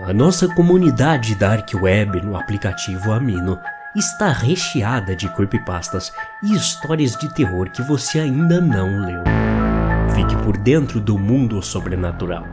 A nossa comunidade Dark Web no aplicativo Amino está recheada de creepypastas e histórias de terror que você ainda não leu. Fique por dentro do mundo sobrenatural.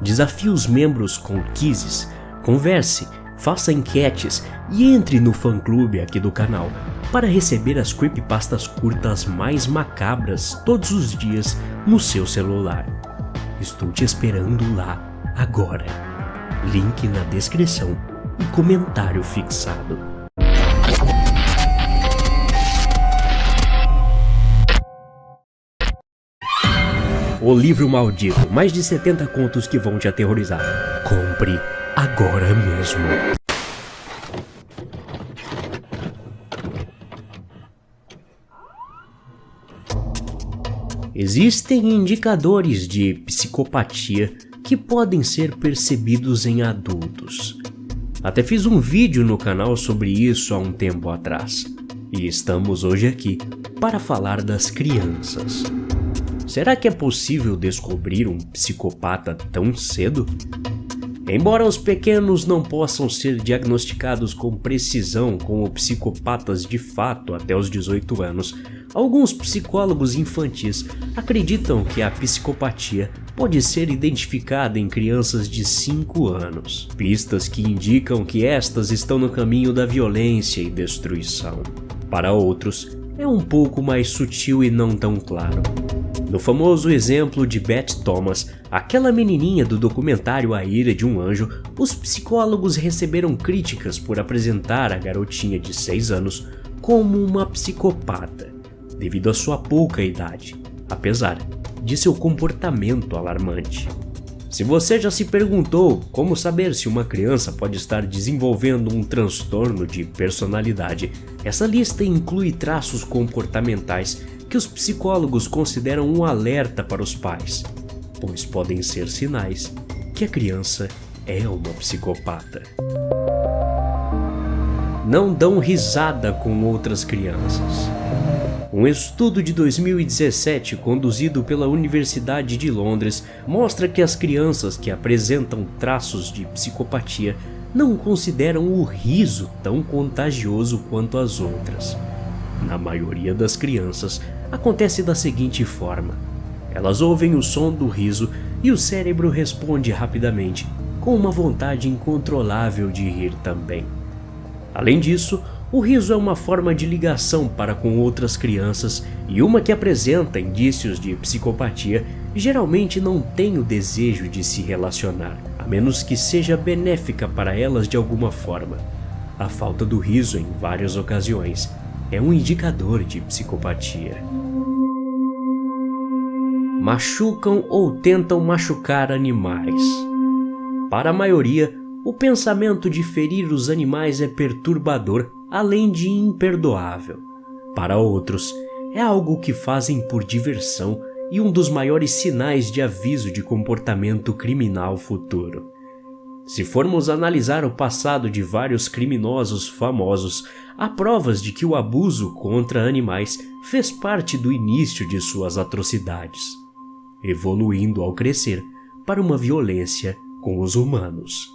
Desafie os membros com quizzes, converse, faça enquetes e entre no fã-clube aqui do canal para receber as creepypastas curtas mais macabras todos os dias no seu celular. Estou te esperando lá agora. Link na descrição e comentário fixado. O Livro Maldito, mais de 70 contos que vão te aterrorizar. Compre agora mesmo. Existem indicadores de psicopatia que podem ser percebidos em adultos. Até fiz um vídeo no canal sobre isso há um tempo atrás. E estamos hoje aqui para falar das crianças. Será que é possível descobrir um psicopata tão cedo? Embora os pequenos não possam ser diagnosticados com precisão como psicopatas de fato até os 18 anos, alguns psicólogos infantis acreditam que a psicopatia pode ser identificada em crianças de 5 anos. Pistas que indicam que estas estão no caminho da violência e destruição. Para outros, é um pouco mais sutil e não tão claro. No famoso exemplo de Beth Thomas, aquela menininha do documentário A Ira de um Anjo, os psicólogos receberam críticas por apresentar a garotinha de 6 anos como uma psicopata, devido à sua pouca idade, apesar de seu comportamento alarmante. Se você já se perguntou como saber se uma criança pode estar desenvolvendo um transtorno de personalidade, essa lista inclui traços comportamentais que os psicólogos consideram um alerta para os pais, pois podem ser sinais que a criança é uma psicopata. Não dão risada com outras crianças. Um estudo de 2017 conduzido pela Universidade de Londres mostra que as crianças que apresentam traços de psicopatia não consideram o riso tão contagioso quanto as outras. Na maioria das crianças, acontece da seguinte forma: elas ouvem o som do riso e o cérebro responde rapidamente, com uma vontade incontrolável de rir também. Além disso, o riso é uma forma de ligação para com outras crianças e uma que apresenta indícios de psicopatia geralmente não tem o desejo de se relacionar, a menos que seja benéfica para elas de alguma forma. A falta do riso em várias ocasiões é um indicador de psicopatia. Machucam ou tentam machucar animais. Para a maioria, o pensamento de ferir os animais é perturbador, além de imperdoável. Para outros, é algo que fazem por diversão e um dos maiores sinais de aviso de comportamento criminal futuro. Se formos analisar o passado de vários criminosos famosos, há provas de que o abuso contra animais fez parte do início de suas atrocidades, evoluindo ao crescer para uma violência com os humanos.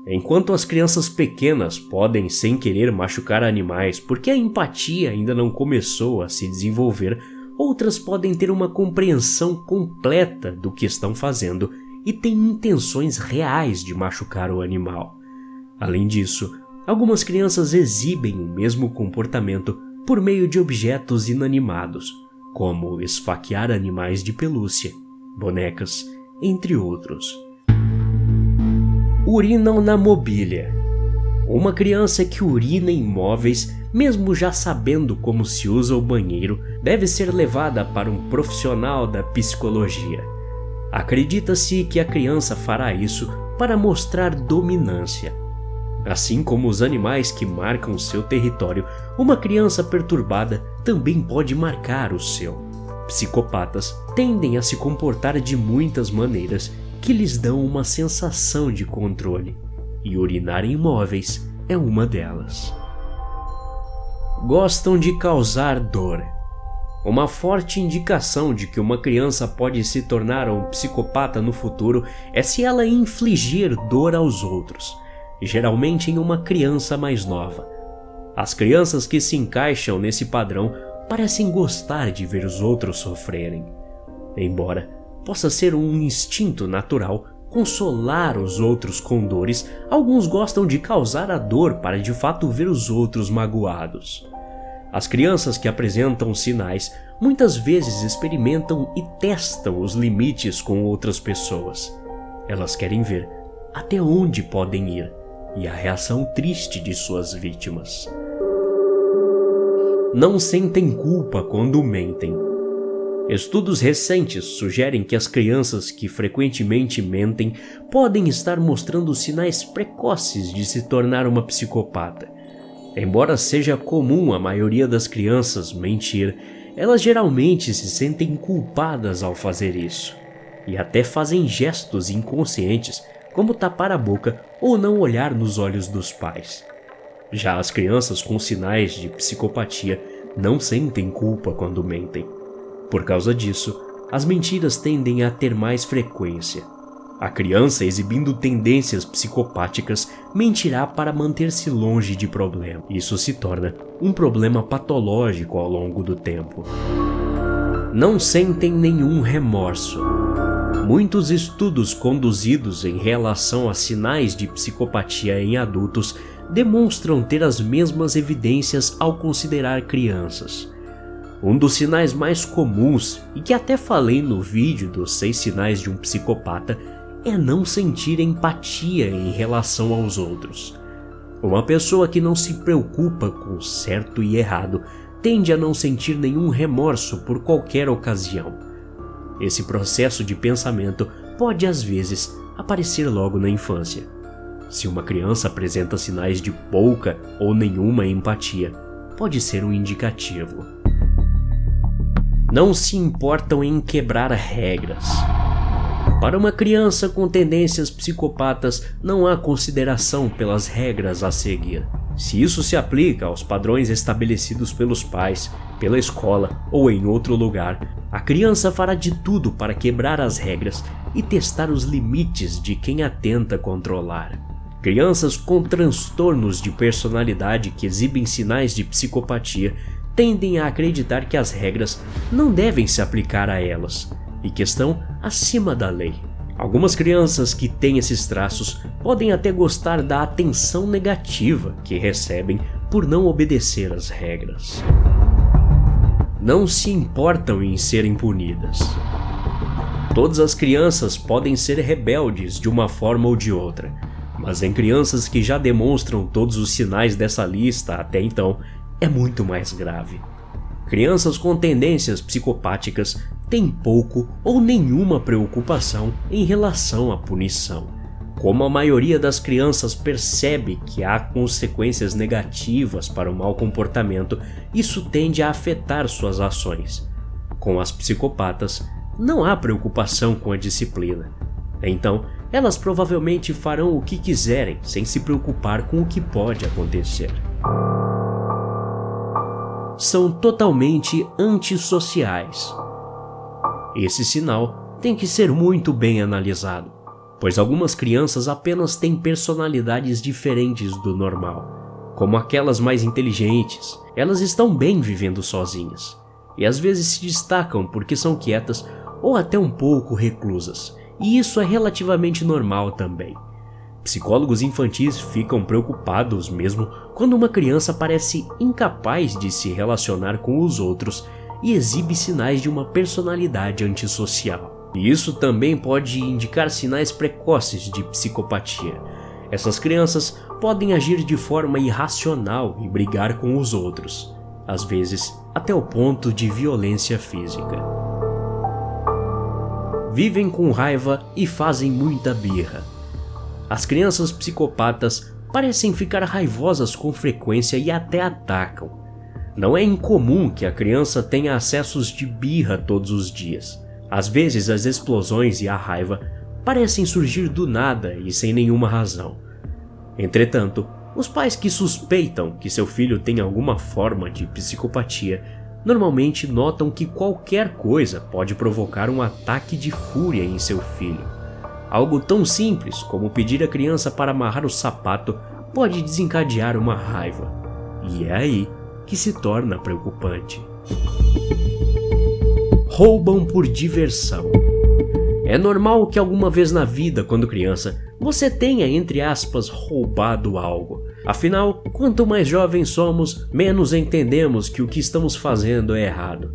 Enquanto as crianças pequenas podem sem querer machucar animais porque a empatia ainda não começou a se desenvolver, outras podem ter uma compreensão completa do que estão fazendo e têm intenções reais de machucar o animal. Além disso, algumas crianças exibem o mesmo comportamento por meio de objetos inanimados, como esfaquear animais de pelúcia, bonecas, entre outros. Urinam na mobília. Uma criança que urina em móveis, mesmo já sabendo como se usa o banheiro, deve ser levada para um profissional da psicologia. Acredita-se que a criança fará isso para mostrar dominância. Assim como os animais que marcam seu território, uma criança perturbada também pode marcar o seu. Psicopatas tendem a se comportar de muitas maneiras que lhes dão uma sensação de controle, e urinar em móveis é uma delas. Gostam de causar dor. Uma forte indicação de que uma criança pode se tornar um psicopata no futuro é se ela infligir dor aos outros, geralmente em uma criança mais nova. As crianças que se encaixam nesse padrão parecem gostar de ver os outros sofrerem. Embora possa ser um instinto natural consolar os outros com dores, alguns gostam de causar a dor para de fato ver os outros magoados. As crianças que apresentam sinais muitas vezes experimentam e testam os limites com outras pessoas. Elas querem ver até onde podem ir e a reação triste de suas vítimas. Não sentem culpa quando mentem. Estudos recentes sugerem que as crianças que frequentemente mentem podem estar mostrando sinais precoces de se tornar uma psicopata. Embora seja comum a maioria das crianças mentir, elas geralmente se sentem culpadas ao fazer isso, e até fazem gestos inconscientes, como tapar a boca ou não olhar nos olhos dos pais. Já as crianças com sinais de psicopatia não sentem culpa quando mentem. Por causa disso, as mentiras tendem a ter mais frequência. A criança exibindo tendências psicopáticas mentirá para manter-se longe de problema. Isso se torna um problema patológico ao longo do tempo. Não sentem nenhum remorso. Muitos estudos conduzidos em relação a sinais de psicopatia em adultos demonstram ter as mesmas evidências ao considerar crianças. Um dos sinais mais comuns, e que até falei no vídeo dos 6 sinais de um psicopata, é não sentir empatia em relação aos outros. Uma pessoa que não se preocupa com certo e errado tende a não sentir nenhum remorso por qualquer ocasião. Esse processo de pensamento pode às vezes aparecer logo na infância. Se uma criança apresenta sinais de pouca ou nenhuma empatia, pode ser um indicativo. Não se importam em quebrar regras. Para uma criança com tendências psicopatas, não há consideração pelas regras a seguir. Se isso se aplica aos padrões estabelecidos pelos pais, pela escola ou em outro lugar, a criança fará de tudo para quebrar as regras e testar os limites de quem a tenta controlar. Crianças com transtornos de personalidade que exibem sinais de psicopatia tendem a acreditar que as regras não devem se aplicar a elas e que estão acima da lei. Algumas crianças que têm esses traços podem até gostar da atenção negativa que recebem por não obedecer às regras. Não se importam em serem punidas. Todas as crianças podem ser rebeldes de uma forma ou de outra, mas em crianças que já demonstram todos os sinais dessa lista até então, é muito mais grave. Crianças com tendências psicopáticas têm pouco ou nenhuma preocupação em relação à punição. Como a maioria das crianças percebe que há consequências negativas para o mau comportamento, isso tende a afetar suas ações. Com as psicopatas, não há preocupação com a disciplina. Então, elas provavelmente farão o que quiserem sem se preocupar com o que pode acontecer. São totalmente antissociais. Esse sinal tem que ser muito bem analisado, pois algumas crianças apenas têm personalidades diferentes do normal. Como aquelas mais inteligentes, elas estão bem vivendo sozinhas, e às vezes se destacam porque são quietas ou até um pouco reclusas, e isso é relativamente normal também. Psicólogos infantis ficam preocupados mesmo quando uma criança parece incapaz de se relacionar com os outros e exibe sinais de uma personalidade antissocial. E isso também pode indicar sinais precoces de psicopatia. Essas crianças podem agir de forma irracional e brigar com os outros, às vezes até o ponto de violência física. Vivem com raiva e fazem muita birra. As crianças psicopatas parecem ficar raivosas com frequência e até atacam. Não é incomum que a criança tenha acessos de birra todos os dias. Às vezes as explosões e a raiva parecem surgir do nada e sem nenhuma razão. Entretanto, os pais que suspeitam que seu filho tem alguma forma de psicopatia normalmente notam que qualquer coisa pode provocar um ataque de fúria em seu filho. Algo tão simples como pedir à criança para amarrar o sapato pode desencadear uma raiva, e é aí que se torna preocupante. Roubam por diversão. É normal que alguma vez na vida, quando criança, você tenha, entre aspas, roubado algo. Afinal, quanto mais jovens somos, menos entendemos que o que estamos fazendo é errado.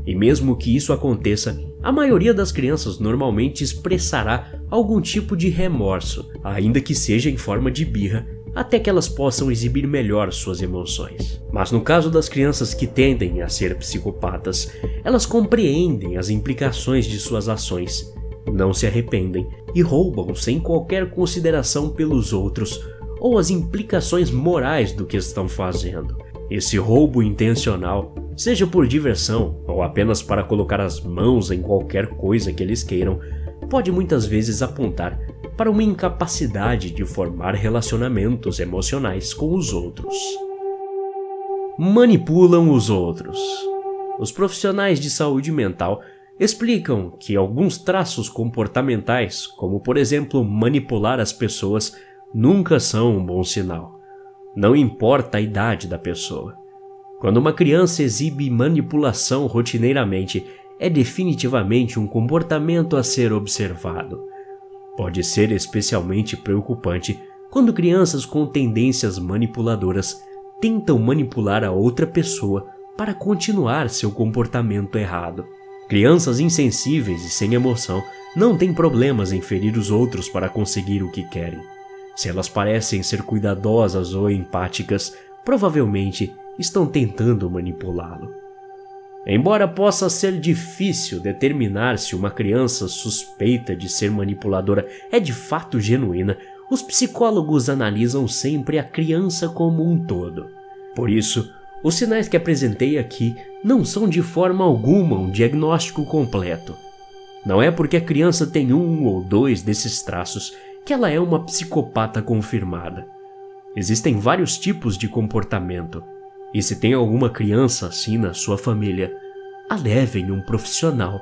E mesmo que isso aconteça, a maioria das crianças normalmente expressará algum tipo de remorso, ainda que seja em forma de birra, até que elas possam exibir melhor suas emoções. Mas no caso das crianças que tendem a ser psicopatas, elas compreendem as implicações de suas ações, não se arrependem e roubam sem qualquer consideração pelos outros ou as implicações morais do que estão fazendo. Esse roubo intencional, seja por diversão ou apenas para colocar as mãos em qualquer coisa que eles queiram, pode muitas vezes apontar para uma incapacidade de formar relacionamentos emocionais com os outros. Manipulam os outros. Os profissionais de saúde mental explicam que alguns traços comportamentais, como por exemplo manipular as pessoas, nunca são um bom sinal. Não importa a idade da pessoa. Quando uma criança exibe manipulação rotineiramente, é definitivamente um comportamento a ser observado. Pode ser especialmente preocupante quando crianças com tendências manipuladoras tentam manipular a outra pessoa para continuar seu comportamento errado. Crianças insensíveis e sem emoção não têm problemas em ferir os outros para conseguir o que querem. Se elas parecem ser cuidadosas ou empáticas, provavelmente estão tentando manipulá-lo. Embora possa ser difícil determinar se uma criança suspeita de ser manipuladora é de fato genuína, os psicólogos analisam sempre a criança como um todo. Por isso, os sinais que apresentei aqui não são de forma alguma um diagnóstico completo. Não é porque a criança tem um ou dois desses traços que ela é uma psicopata confirmada. Existem vários tipos de comportamento, e se tem alguma criança assim na sua família, a levem um profissional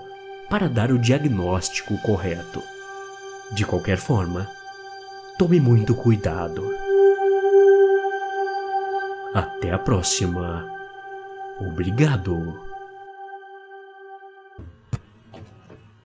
para dar o diagnóstico correto. De qualquer forma, tome muito cuidado. Até a próxima. Obrigado.